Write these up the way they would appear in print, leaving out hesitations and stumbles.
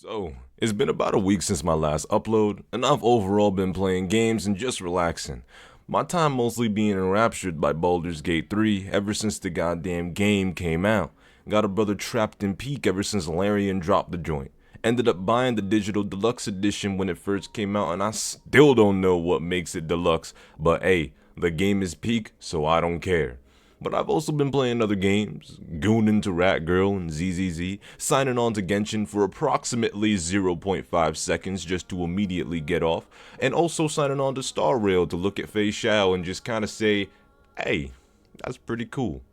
So, it's been about a week since my last upload, and I've overall been playing games and just relaxing. My time mostly being enraptured by Baldur's Gate 3 ever since the goddamn game came out. Got a brother trapped in Peak ever since Larian dropped the joint. Ended up buying the digital deluxe edition when it first came out, and I still don't know what makes it deluxe, but hey, the game is Peak, so I don't care. But I've also been playing other games, gooning to Rat Girl and ZZZ, signing on to Genshin for approximately 0.5 seconds just to immediately get off, and also signing on to Star Rail to look at Fei Xiao and just kinda say, hey, that's pretty cool.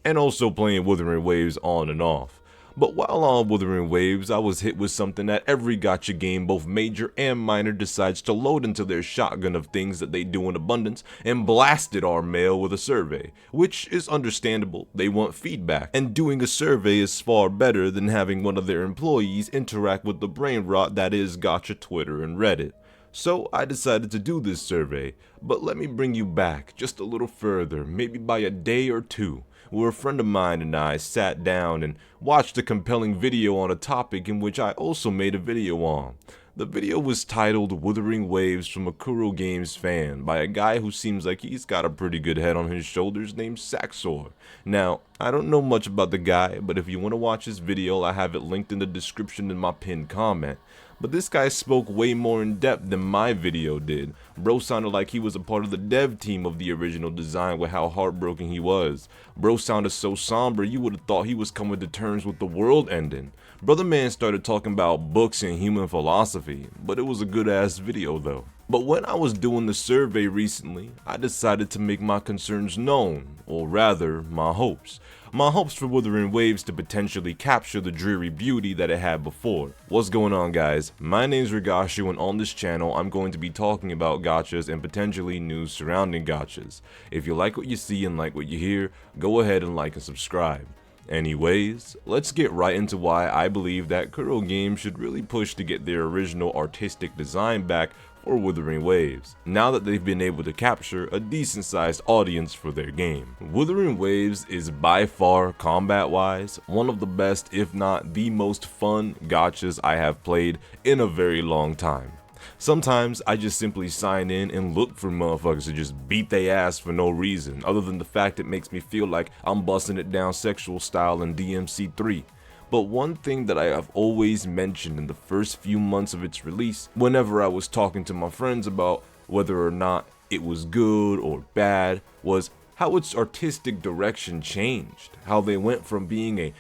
And also playing Wuthering Waves on and off. But while on Wuthering Waves, I was hit with something that every gacha game, both major and minor, decides to load into their shotgun of things that they do in abundance and blasted our mail with a survey, which is understandable. They want feedback, and doing a survey is far better than having one of their employees interact with the brain rot that is gacha Twitter and Reddit. So I decided to do this survey, but let me bring you back just a little further, maybe by a day or two, where a friend of mine and I sat down and watched a compelling video on a topic in which I also made a video on. The video was titled Wuthering Waves from a Kuro Games fan by a guy who seems like he's got a pretty good head on his shoulders named Saxor. Now, I don't know much about the guy, but if you want to watch this video, I have it linked in the description in my pinned comment. But this guy spoke way more in depth than my video did. Bro sounded like he was a part of the dev team of the original design with how heartbroken he was. Bro sounded so somber you would have thought he was coming to terms with the world ending. Brother man started talking about books and human philosophy, but it was a good ass video though. But when I was doing the survey recently, I decided to make my concerns known, or rather, my hopes. My hopes for Wuthering Waves to potentially capture the dreary beauty that it had before. What's going on, guys? My name's Rigashu, and on this channel I'm going to be talking about gachas and potentially news surrounding gachas. If you like what you see and like what you hear, go ahead and like and subscribe. Anyways, let's get right into why I believe that Kuro Games should really push to get their original artistic design back for Wuthering Waves, now that they've been able to capture a decent sized audience for their game. Wuthering Waves is by far, combat wise, one of the best if not the most fun gachas I have played in a very long time. Sometimes I just simply sign in and look for motherfuckers to just beat they ass for no reason, other than the fact it makes me feel like I'm busting it down sexual style in DMC3. But one thing that I have always mentioned in the first few months of its release, whenever I was talking to my friends about whether or not it was good or bad, was how its artistic direction changed. How they went from being a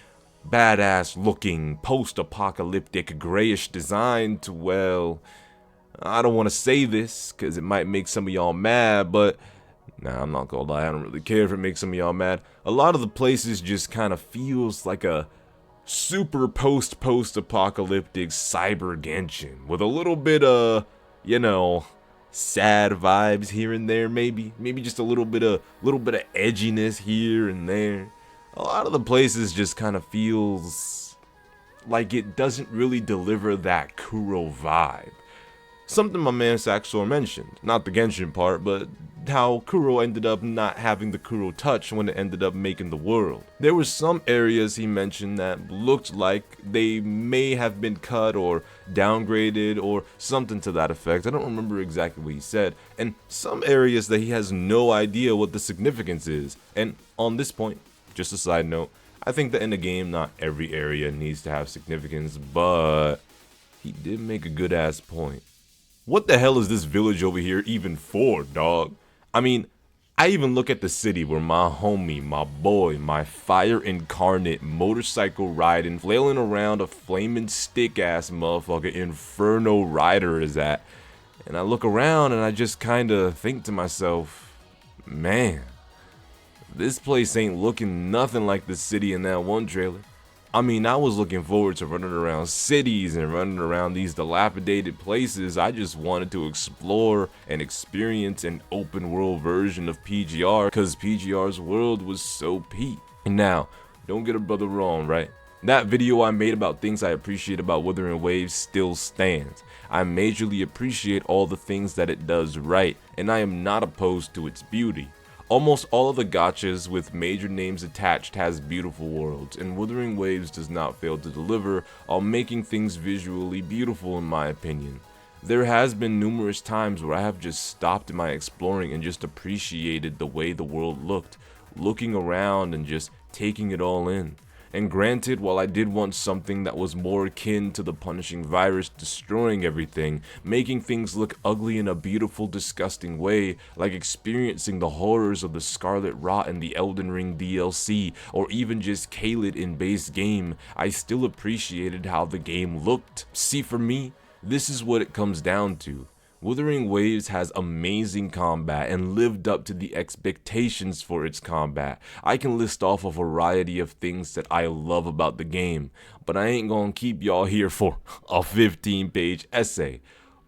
badass looking post-apocalyptic grayish design to, well, I don't want to say this because it might make some of y'all mad, but nah, I'm not gonna lie, I don't really care if it makes some of y'all mad. A lot of the places just kind of feels like a super post-apocalyptic cyber Genshin with a little bit of, you know, sad vibes here and there, maybe just a little bit of edginess here and there. A lot of the places just kind of feels like it doesn't really deliver that Kuro vibe. Something my man Saxor mentioned, not the Genshin part, but how Kuro ended up not having the Kuro touch when it ended up making the world. There were some areas he mentioned that looked like they may have been cut or downgraded or something to that effect. I don't remember exactly what he said. And some areas that he has no idea what the significance is. And on this point, just a side note, I think that in the game not every area needs to have significance, but he did make a good ass point. What the hell is this village over here even for, dog? I mean, I even look at the city where my homie, my boy, my fire incarnate, motorcycle riding, flailing around a flaming stick ass motherfucker Inferno Rider is at. And I look around and I just kinda think to myself, man, this place ain't looking nothing like the city in that one trailer. I mean, I was looking forward to running around cities and running around these dilapidated places. I just wanted to explore and experience an open world version of PGR because PGR's world was so peak. And now, don't get a brother wrong, right? That video I made about things I appreciate about Wuthering Waves still stands. I majorly appreciate all the things that it does right, and I am not opposed to its beauty. Almost all of the gachas with major names attached has beautiful worlds, and Wuthering Waves does not fail to deliver on making things visually beautiful in my opinion. There has been numerous times where I have just stopped my exploring and just appreciated the way the world looked, looking around and just taking it all in. And granted, while I did want something that was more akin to the punishing virus destroying everything, making things look ugly in a beautiful, disgusting way, like experiencing the horrors of the Scarlet Rot in the Elden Ring DLC, or even just Caelid in base game, I still appreciated how the game looked. See, for me, this is what it comes down to. Wuthering Waves has amazing combat and lived up to the expectations for its combat. I can list off a variety of things that I love about the game, but I ain't gonna keep y'all here for a 15-page essay.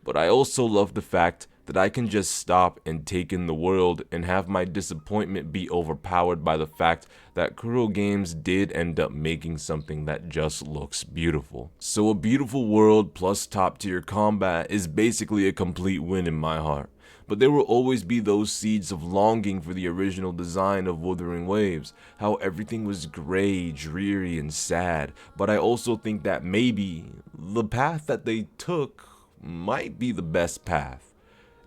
But I also love the fact that I can just stop and take in the world and have my disappointment be overpowered by the fact that Kuro Games did end up making something that just looks beautiful. So a beautiful world plus top tier combat is basically a complete win in my heart. But there will always be those seeds of longing for the original design of Wuthering Waves, how everything was gray, dreary, and sad. But I also think that maybe the path that they took might be the best path.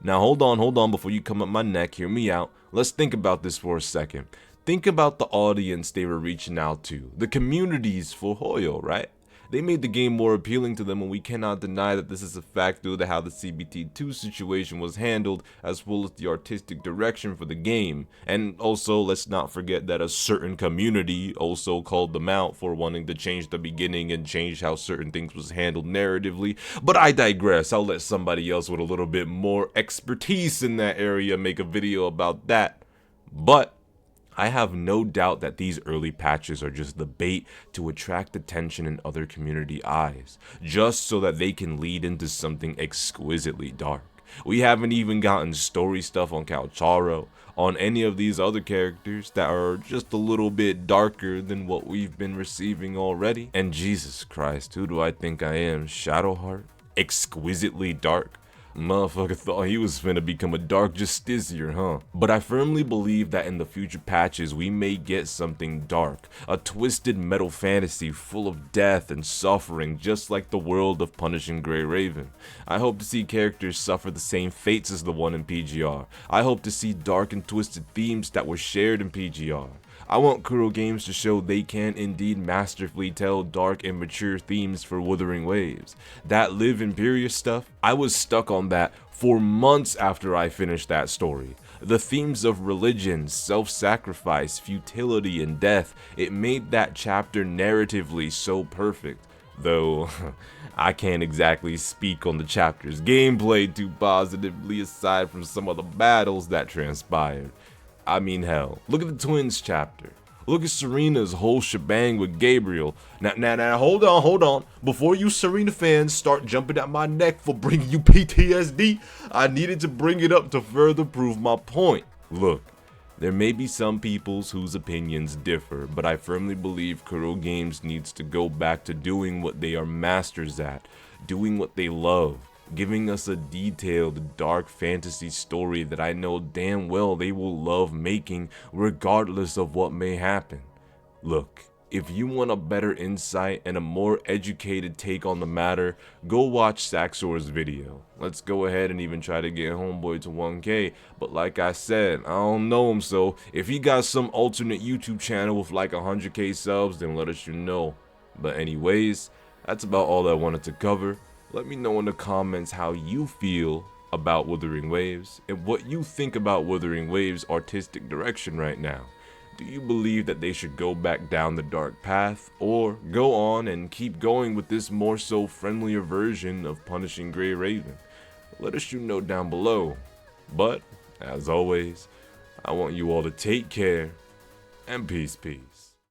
Now hold on before you come up my neck, hear me out. Let's think about this for a second. Think about the audience they were reaching out to, the communities for Hoyo, right? They made the game more appealing to them, and we cannot deny that this is a fact due to how the CBT2 situation was handled, as well as the artistic direction for the game. And also, let's not forget that a certain community also called them out for wanting to change the beginning and change how certain things was handled narratively. But I digress. I'll let somebody else with a little bit more expertise in that area make a video about that. But I have no doubt that these early patches are just the bait to attract attention in other community eyes, just so that they can lead into something exquisitely dark. We haven't even gotten story stuff on Calcharo, on any of these other characters that are just a little bit darker than what we've been receiving already. And Jesus Christ, who do I think I am? Shadowheart? Exquisitely dark? Motherfucker thought he was finna become a dark justiciar, huh? But I firmly believe that in the future patches we may get something dark, a twisted metal fantasy full of death and suffering, just like the world of Punishing Grey Raven. I hope to see characters suffer the same fates as the one in PGR. I hope to see dark and twisted themes that were shared in PGR. I want Kuro Games to show they can indeed masterfully tell dark and mature themes for Wuthering Waves. That Live Imperious stuff, I was stuck on that for months after I finished that story. The themes of religion, self-sacrifice, futility, and death, it made that chapter narratively so perfect. Though, I can't exactly speak on the chapter's gameplay too positively aside from some of the battles that transpired. I mean, hell, look at the twins chapter. Look at Serena's whole shebang with Gabriel. Now, hold on. Before you Serena fans start jumping at my neck for bringing you PTSD, I needed to bring it up to further prove my point. Look, there may be some peoples whose opinions differ, but I firmly believe Kuro Games needs to go back to doing what they are masters at, doing what they love. Giving us a detailed, dark fantasy story that I know damn well they will love making regardless of what may happen. Look, if you want a better insight and a more educated take on the matter, go watch Saxor's video. Let's go ahead and even try to get Homeboy to 1K, but like I said, I don't know him, so if he got some alternate YouTube channel with like 100k subs, then let us know. But anyways, that's about all I wanted to cover. Let me know in the comments how you feel about Wuthering Waves and what you think about Wuthering Waves' artistic direction right now. Do you believe that they should go back down the dark path or go on and keep going with this more so friendlier version of Punishing Grey Raven? Let us know down below. But, as always, I want you all to take care and peace.